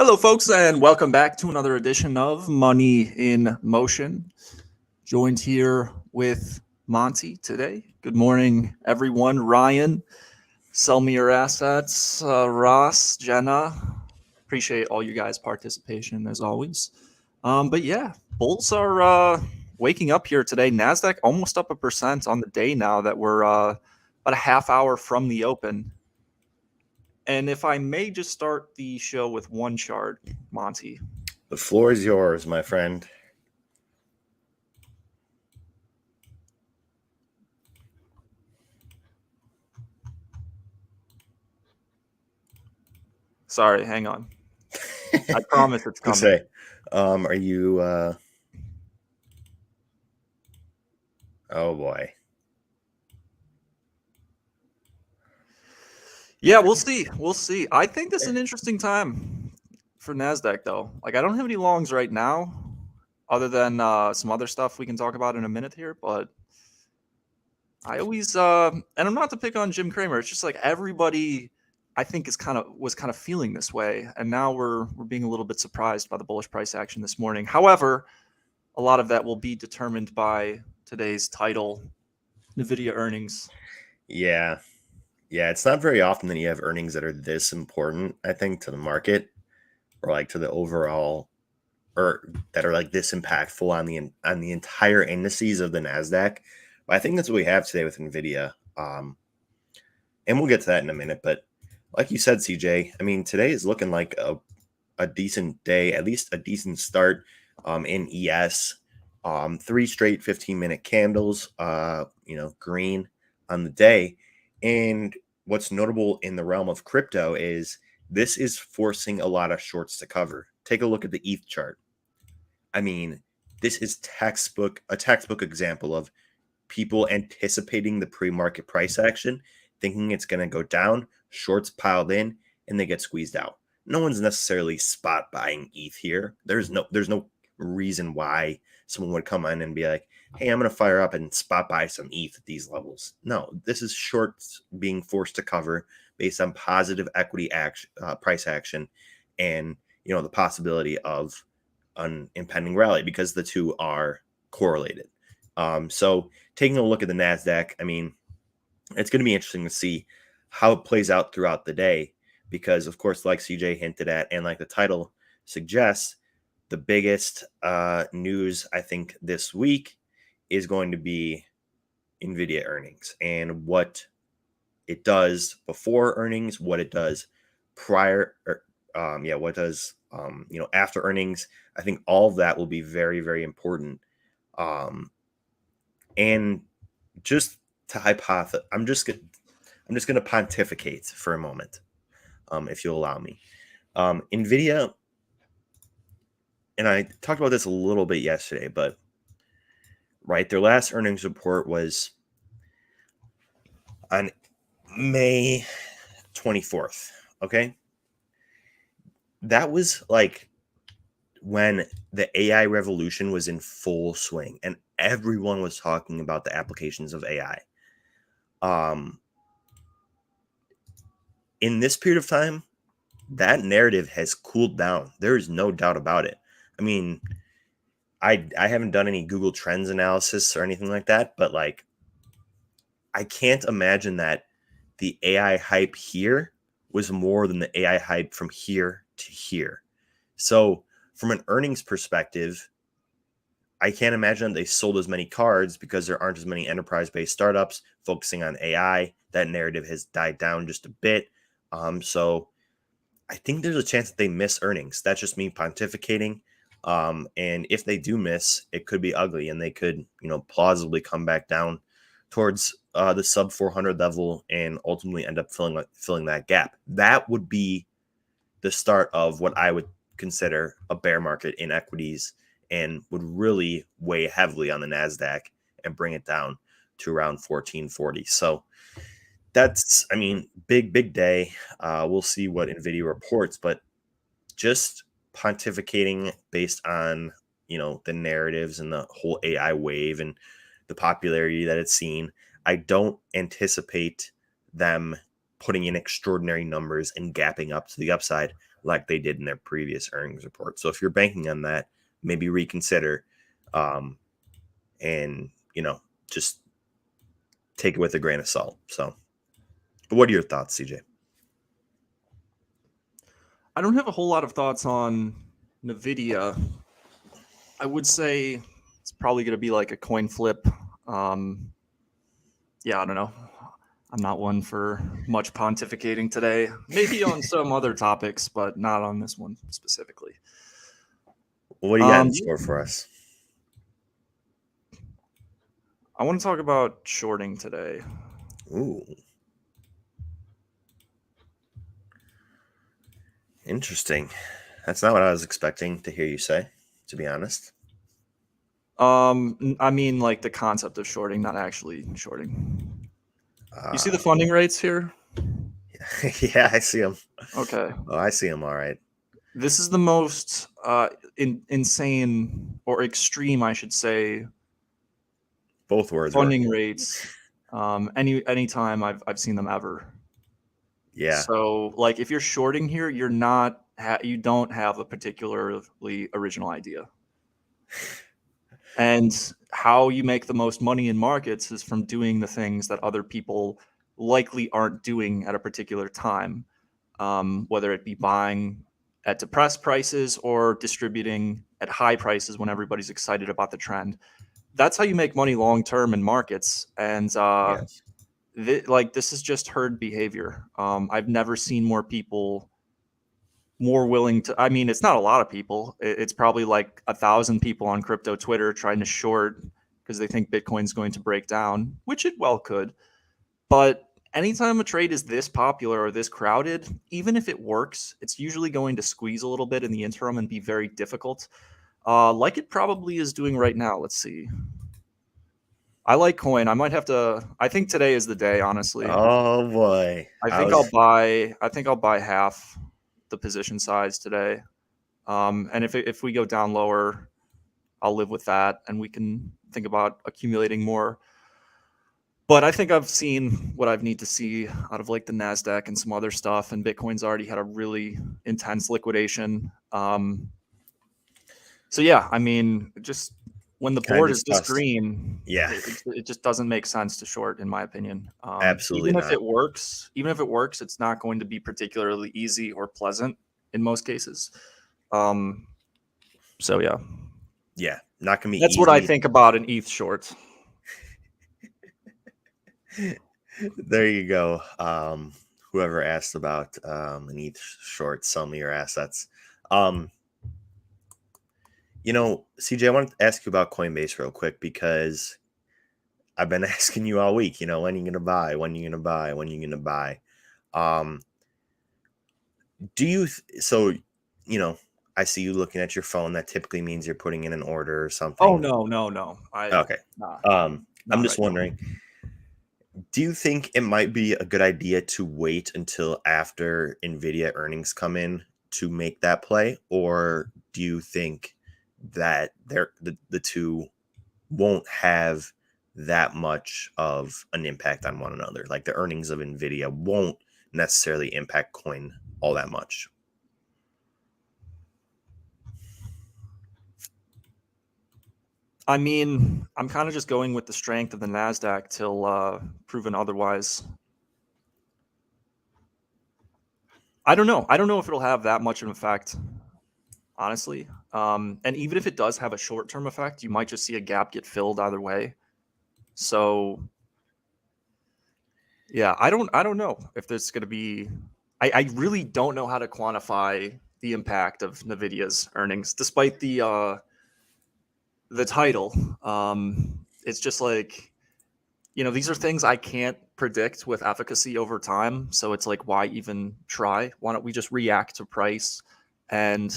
Hello, folks, and welcome back to another edition of Money in Motion. Joined here with Monte today. Good morning, everyone. Ryan, sell me your assets. Ross, Jenna, appreciate all you guys' participation as always. But yeah, bulls are waking up here today. NASDAQ almost up 1% on the day now that we're about a half hour from the open. And if I may just start the show with one chart, Monte. The floor is yours, my friend. Sorry, hang on. I promise it's coming. Say, are you? Oh boy. Yeah, we'll see. We'll see. I think this is an interesting time for NASDAQ, though. Like, I don't have any longs right now, other than some other stuff we can talk about in a minute here. But I always, and I'm not to pick on Jim Cramer. It's just like everybody, I think, was kind of feeling this way, and now we're being a little bit surprised by the bullish price action this morning. However, a lot of that will be determined by today's title, Nvidia earnings. Yeah, it's not very often that you have earnings that are this important, I think, to the market, or like to the overall, or that are like this impactful on the entire indices of the NASDAQ. But I think that's what we have today with Nvidia, and we'll get to that in a minute. But like you said, CJ, I mean, today is looking like a decent day, at least a decent start in ES. 3 straight 15-minute candles, green on the day. And what's notable in the realm of crypto is this is forcing a lot of shorts to cover. Take a look at the ETH chart. I mean, this is a textbook example of people anticipating the pre-market price action, thinking it's going to go down, shorts piled in, and they get squeezed out. No one's necessarily spot buying ETH here. There's no reason why someone would come in and be like, hey, I'm going to fire up and spot buy some ETH at these levels. No, this is shorts being forced to cover based on positive equity price action and, the possibility of an impending rally, because the two are correlated. So taking a look at the NASDAQ, I mean, it's going to be interesting to see how it plays out throughout the day, because, of course, like CJ hinted at and like the title suggests, the biggest news, I think, this week is going to be Nvidia earnings and what it does before earnings, what it does prior, what it does, after earnings. I think all of that will be very, very important. And just to hypothesize, I'm just going to pontificate for a moment, if you'll allow me. Nvidia, and I talked about this a little bit yesterday, but right, their last earnings report was on May 24th. Okay. That was like when the AI revolution was in full swing and everyone was talking about the applications of AI. In this period of time, that narrative has cooled down. There is no doubt about it. I mean, I haven't done any Google Trends analysis or anything like that, but like, I can't imagine that the AI hype here was more than the AI hype from here to here. So from an earnings perspective, I can't imagine they sold as many cards because there aren't as many enterprise-based startups focusing on AI. That narrative has died down just a bit. So I think there's a chance that they miss earnings. That's just me pontificating. And if they do miss, it could be ugly, and they could, plausibly come back down towards the sub 400 level and ultimately end up filling that gap. That would be the start of what I would consider a bear market in equities, and would really weigh heavily on the Nasdaq and bring it down to around 1440. So that's, big day. We'll see what Nvidia reports, but just pontificating based on the narratives and the whole AI wave and the popularity that it's seen, I don't anticipate them putting in extraordinary numbers and gapping up to the upside like they did in their previous earnings report. So if you're banking on that, maybe reconsider, and just take it with a grain of salt. So, but what are your thoughts, CJ? I don't have a whole lot of thoughts on Nvidia. I would say it's probably going to be like a coin flip. Yeah, I don't know. I'm not one for much pontificating today. Maybe on some other topics, but not on this one specifically. What do you got in store for us? I want to talk about shorting today. Ooh. Interesting. That's not what I was expecting to hear you say, to be honest. I mean, like the concept of shorting, not actually shorting. You see the funding rates here? Yeah, I see them. Okay. Oh, I see them. All right. This is the most insane or extreme, I should say. Both words. Funding rates. Any time I've seen them ever. Yeah. So, like, if you're shorting here, you're not you don't have a particularly original idea. And how you make the most money in markets is from doing the things that other people likely aren't doing at a particular time, whether it be buying at depressed prices or distributing at high prices when everybody's excited about the trend. That's how you make money long term in markets. And Yes. this is just herd behavior. I've never seen more people more willing to. I mean, it's not a lot of people. It's probably like 1,000 people on crypto Twitter trying to short because they think Bitcoin's going to break down, which it well could. But anytime a trade is this popular or this crowded, even if it works, it's usually going to squeeze a little bit in the interim and be very difficult, like it probably is doing right now. Let's see. I like coin. I might have to. I think today is the day. Honestly, Oh boy. I think I'll buy. I think I'll buy half the position size today. And if we go down lower, I'll live with that, and we can think about accumulating more. But I think I've seen what I need to see out of like the Nasdaq and some other stuff, and Bitcoin's already had a really intense liquidation. So yeah, I mean, just when the board is this green, yeah, it just doesn't make sense to short, in my opinion. Absolutely even not. if it works, it's not going to be particularly easy or pleasant in most cases. So yeah, not gonna be. That's easy. what I think about an ETH short. There you go. Whoever asked about an ETH short, sell me your assets. CJ, I wanted to ask you about Coinbase real quick because I've been asking you all week, when are you going to buy? When are you going to buy? When are you going to buy? I see you looking at your phone. That typically means you're putting in an order or something. Oh, no. Okay. I'm just wondering, do you think it might be a good idea to wait until after Nvidia earnings come in to make that play? Or do you think that the two won't have that much of an impact on one another? Like the earnings of Nvidia won't necessarily impact coin all that much. I mean, I'm kind of just going with the strength of the Nasdaq till proven otherwise. I don't know if it'll have that much of an effect, honestly. And even if it does have a short-term effect, you might just see a gap get filled either way. So yeah, I don't know if there's going to be I really don't know how to quantify the impact of Nvidia's earnings, despite the title. It's just like, these are things I can't predict with efficacy over time. So it's like, why even try? Why don't we just react to price? And,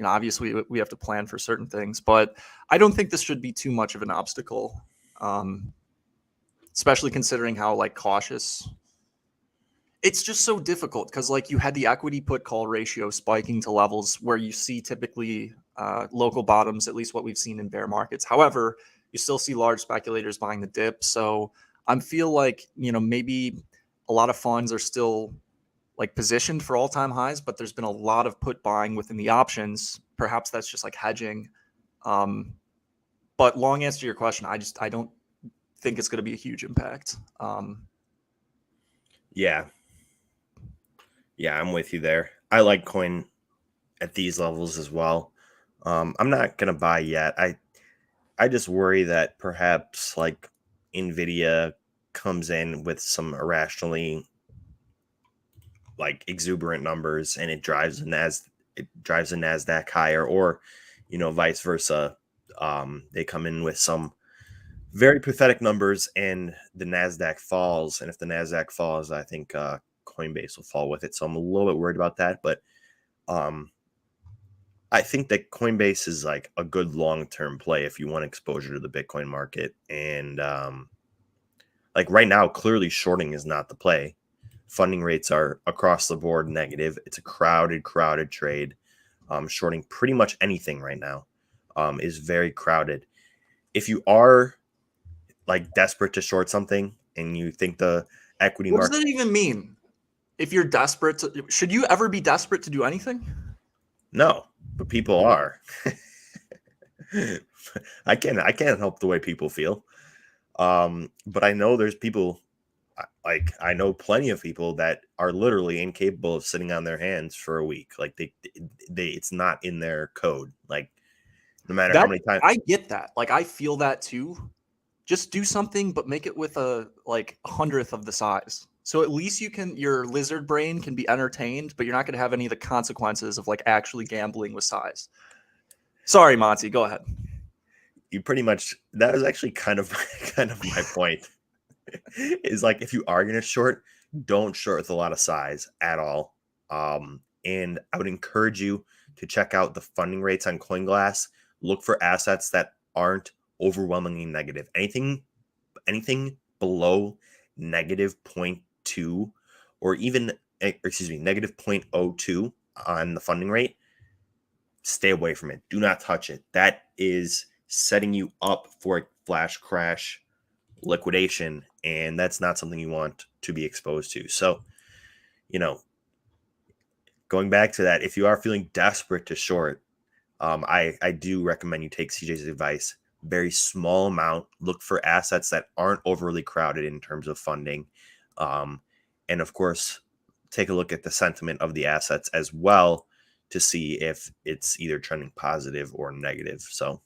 obviously we have to plan for certain things, but I don't think this should be too much of an obstacle, especially considering how like cautious. It's just so difficult because like you had the equity put call ratio spiking to levels where you see typically local bottoms, at least what we've seen in bear markets. However, you still see large speculators buying the dip. So I feel like, maybe a lot of funds are still like positioned for all-time highs, but there's been a lot of put buying within the options. Perhaps that's just like hedging. Um, but long answer to your question, I don't think it's going to be a huge impact. Yeah. Yeah, I'm with you there. I like coin at these levels as well. I'm not gonna buy yet. I just worry that perhaps like Nvidia comes in with some irrationally like exuberant numbers and it drives the Nasdaq higher, or vice versa. They come in with some very pathetic numbers and the Nasdaq falls, and if the Nasdaq falls, I think Coinbase will fall with it. So I'm a little bit worried about that, but um, I think that Coinbase is like a good long-term play if you want exposure to the Bitcoin market. And like right now, clearly shorting is not the play. Funding rates are across the board negative. It's a crowded trade. Shorting pretty much anything right now is very crowded. If you are like desperate to short something and you think the equity What does market, that even mean? If you're desperate should you ever be desperate to do anything? no, but people are. I can't help the way people feel. But I know there's people, like I know plenty of people that are literally incapable of sitting on their hands for a week. Like they it's not in their code. Like no matter how That many times. I get that. Like I feel that too. Just do something, but make it with a like 100th of the size. So at least your lizard brain can be entertained, but you're not going to have any of the consequences of like actually gambling with size. Sorry, Monty, go ahead. You pretty much, that was actually kind of kind of my point. Is like if you are gonna short, don't short with a lot of size at all. And I would encourage you to check out the funding rates on CoinGlass. Look for assets that aren't overwhelmingly negative. Anything below negative zero point 0.2 or even excuse me negative 0.02 on the funding rate, stay away from it. Do not touch it. That is setting you up for a flash crash liquidation, and that's not something you want to be exposed to. So, going back to that, if you are feeling desperate to short, I do recommend you take CJ's advice. Very small amount. Look for assets that aren't overly crowded in terms of funding, and of course, take a look at the sentiment of the assets as well to see if it's either trending positive or negative. So,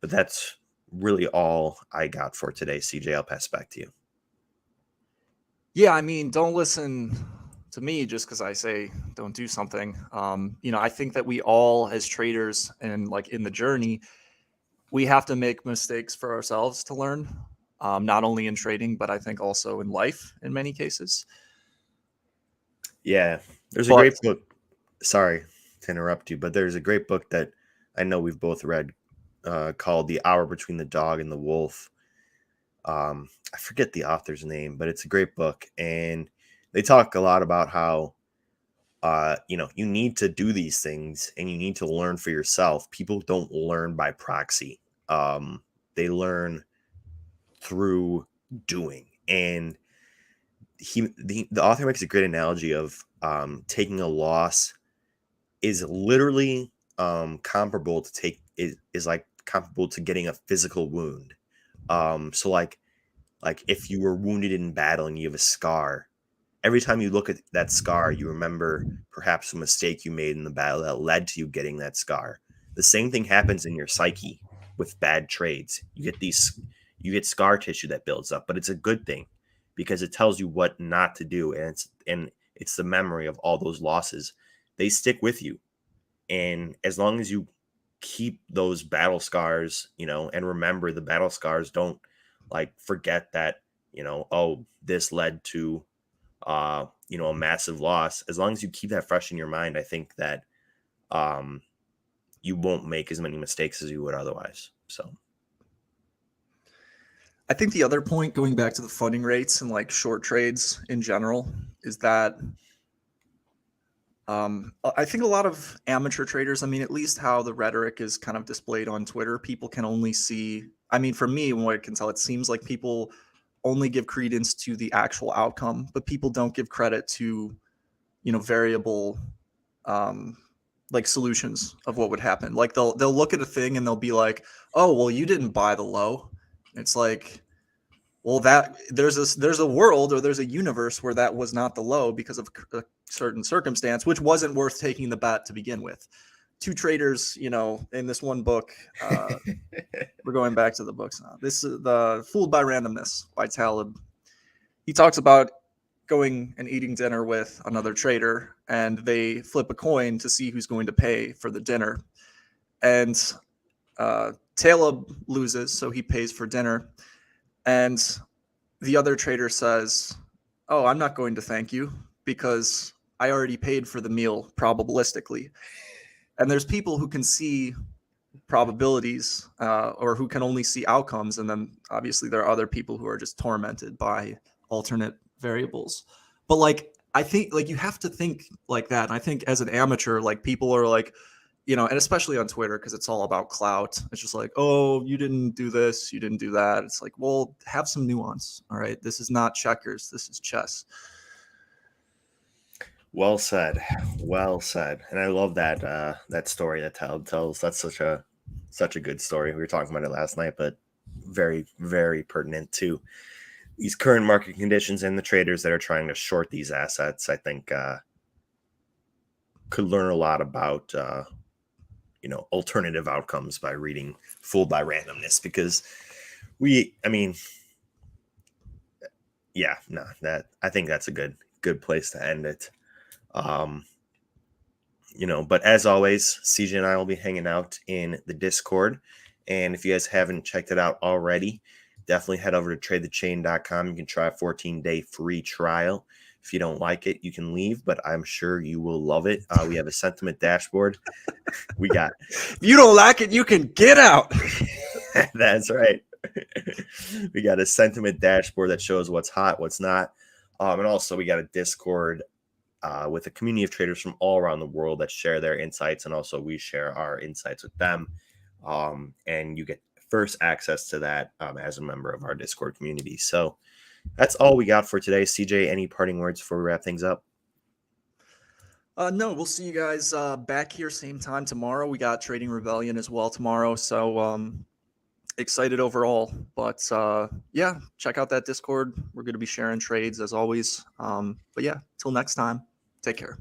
but that's really all I got for today. CJ, I'll pass back to you. Yeah, I mean, don't listen to me just because I say don't do something. I think that we all, as traders and like in the journey, we have to make mistakes for ourselves to learn, not only in trading, but I think also in life in many cases. Yeah, there's a But great book. Sorry to interrupt you, but there's a great book that I know we've both read called The Hour Between the Dog and the Wolf. I forget the author's name, but it's a great book. And they talk a lot about how, you need to do these things and you need to learn for yourself. People don't learn by proxy. They learn through doing. And the author makes a great analogy of taking a loss is literally comparable to is like comparable to getting a physical wound. So like if you were wounded in battle and you have a scar, every time you look at that scar, you remember perhaps a mistake you made in the battle that led to you getting that scar. The same thing happens in your psyche with bad trades. You get scar tissue that builds up, but it's a good thing because it tells you what not to do, and It's the memory of all those losses. They stick with you. And as long as you keep those battle scars, and remember the battle scars, don't like forget that, oh, this led to, a massive loss. As long as you keep that fresh in your mind, I think that you won't make as many mistakes as you would otherwise. So I think the other point, going back to the funding rates and like short trades in general, is that I think a lot of amateur traders, I mean, at least how the rhetoric is kind of displayed on Twitter, people can only see, I mean, for me, what I can tell, it seems like people only give credence to the actual outcome, but people don't give credit to, variable like solutions of what would happen. Like they'll look at a thing and they'll be like, "Oh, well, you didn't buy the low." It's like, well, that there's a world or there's a universe where that was not the low because of a certain circumstance, which wasn't worth taking the bet to begin with. Two traders, in this one book, we're going back to the books now. This is the Fooled by Randomness by Taleb. He talks about going and eating dinner with another trader, and they flip a coin to see who's going to pay for the dinner. And Taleb loses, so he pays for dinner. And the other trader says, "Oh, I'm not going to thank you because I already paid for the meal probabilistically." And there's people who can see probabilities or who can only see outcomes. And then obviously there are other people who are just tormented by alternate variables. But like, I think like you have to think like that. And I think as an amateur, like people are like, and especially on Twitter, because it's all about clout. It's just like, oh, you didn't do this, you didn't do that. It's like, well, have some nuance. All right. This is not checkers. This is chess. well said. Well said. And I love that story that Taleb tells. That's such a good story. We were talking about it last night, but very, very pertinent to these current market conditions and the traders that are trying to short these assets. I think could learn a lot about alternative outcomes by reading Fooled by Randomness, because I think that's a good place to end it. But as always, CJ and I will be hanging out in the Discord. And if you guys haven't checked it out already, definitely head over to tradethechain.com. You can try a 14-day free trial. If you don't like it, you can leave, but I'm sure you will love it. We have a sentiment dashboard. If you don't like it, you can get out. That's right. We got a sentiment dashboard that shows what's hot, what's not. And also we got a Discord with a community of traders from all around the world that share their insights. And also we share our insights with them. And you get first access to that as a member of our Discord community. So that's all we got for today. CJ, any parting words before we wrap things up? No, we'll see you guys back here same time tomorrow. We got Trading Rebellion as well tomorrow. So excited overall. But yeah, check out that Discord. We're going to be sharing trades as always. But yeah, till next time, take care.